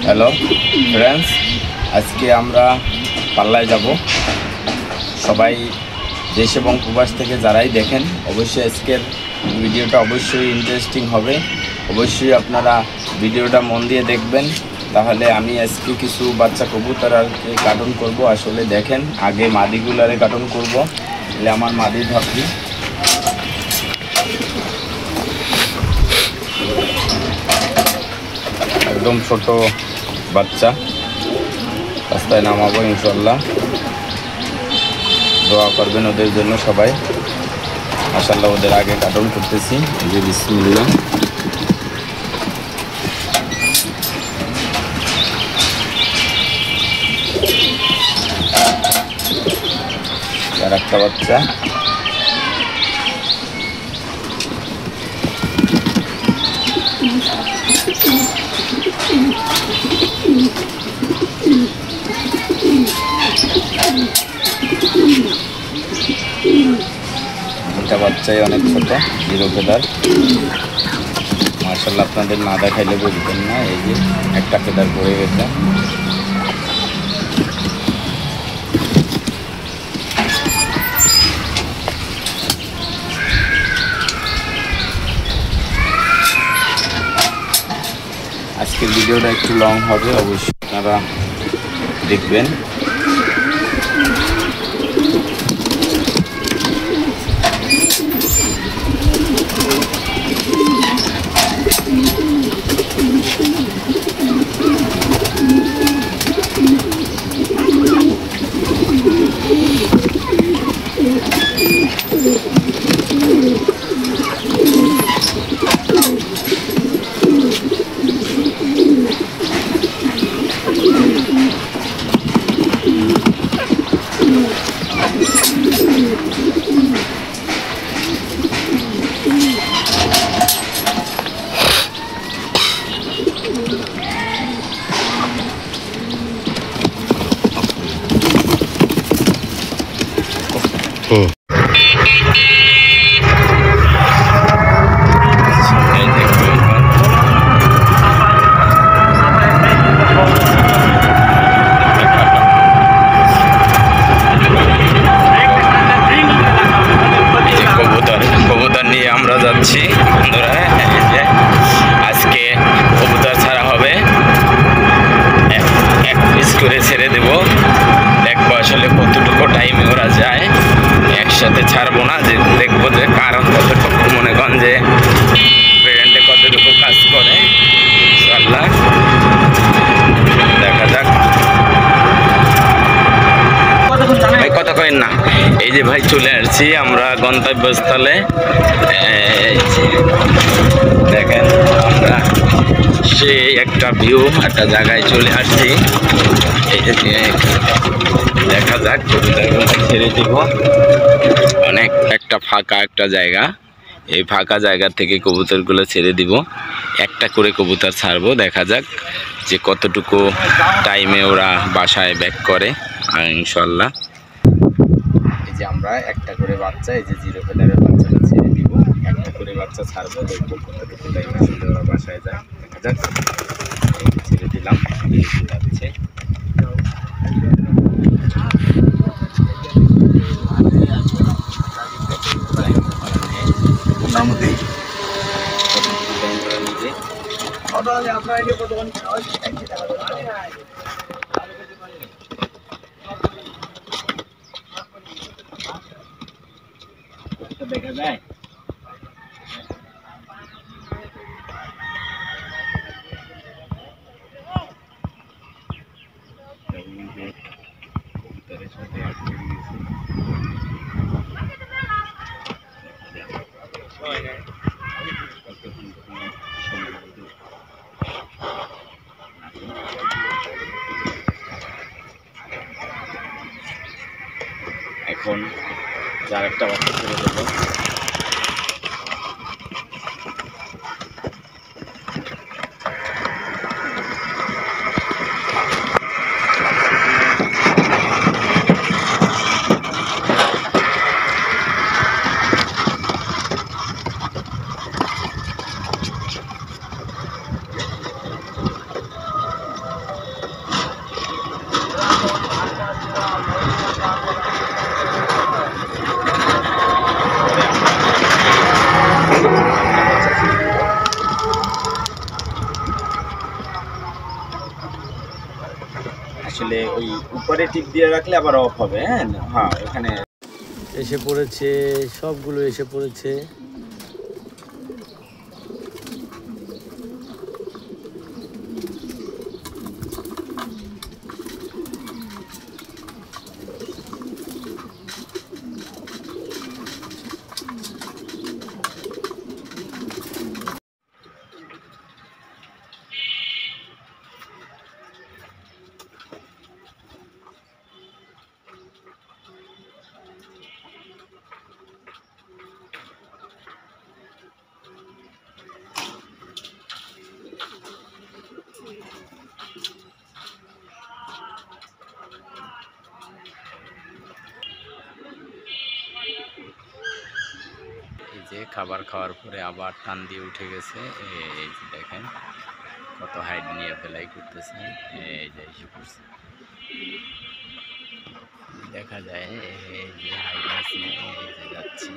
Hello friends, আজকে আমরা পাল্লায় যাব। সবাই দেশ এবং প্রবাস থেকে যারাই দেখেন অবশ্যই আজকের ভিডিওটা অবশ্যই ইন্টারেস্টিং হবে। অবশ্যই আপনারা ভিডিওটা মন দিয়ে দেখবেন। তাহলে আমি আজকে কিছু বাচ্চা কবুতর আর কার্টুন করব। আসলে দেখেন, আগে মাদিগুলারে কার্টুন করব। তাহলে আমার মাদি ভাবি একদম ছোট বাচ্চা, রাস্তায় নামাবো ইনশাল্লাহ। দোয়া করবেন ওদের জন্য সবাই। মাশাআল্লাহ ওদের আগে কার্টুন করতেছি। এই যে বিসমিল্লাহ। আর একটা বাচ্চা, একটা বাচ্চাই অনেক ছোট, জিরো ফেদার। মাশাআল্লাহ আপনাদের না দেখাইলে বুঝবেন না। এই যে একটা ফেদার পড়ে গেছে। আজকের ভিডিওটা একটু লং হবে, অবশ্যই আপনারা দেখবেন। কবুতর নিয়ে আমরা যাচ্ছি বন্ধুরা। আজকে কবুতর ছাড়া হবে, এক পিস করে ছেড়ে দেব। দেখবো আসলে কতটুকু টাইমে ওরা যায়। একসাথে ছাড়বো না, যে দেখবো যে কারণ কতটুকু, মনে করেন যে ব্রেন্ডে কতটুকু কাজ করে। ইনশাআল্লাহ দেখা যাক। ভাই কথা কয়েন না। এই যে ভাই চলে আসছি আমরা গন্তব্যস্থলে। দেখেন আমরা সেই একটা ভিউ, একটা জায়গায় চলে আসছি। এই যে দেখা যাক কবুতরগুলো ছেড়ে দিব। অনেক একটা ফাঁকা একটা জায়গা, এই ফাঁকা জায়গা থেকে কবুতরগুলো ছেড়ে দিব। একটা করে কবুতর ছাড়বো, দেখা যাক যে কতটুকু টাইমে ওরা বাসায় ব্যাক করে ইনশাল্লাহ। এই যে আমরা একটা করে বাচ্চা, এই যে জিরো ফেদারের বাচ্চাটা ছেড়ে দিব। একটা করে বাচ্চা ছাড়বো, দেখবো কতটুকু টাইমে আসলে ওরা বাসায় যায়। দেখা যাক। ছেড়ে দিলাম, যাচ্ছে। দেখা যায় এখন যার একটা বাচ্চা ছেড়ে দেবো। আসলে ওই উপরে টিপ দিয়ে রাখলে আবার অফ হবে। হ্যাঁ হ্যাঁ, এখানে এসে পড়েছে, সবগুলো এসে পড়েছে। এই যে খাবার খাওয়ার পরে আবার টান দিয়ে উঠে গেছে। এই যে দেখেন কত হাইট নিয়ে ফেলাই করতেছে। এই যে এসে পড়ছে, দেখা যায় এই যে হাইট আছে, এই যে যাচ্ছে।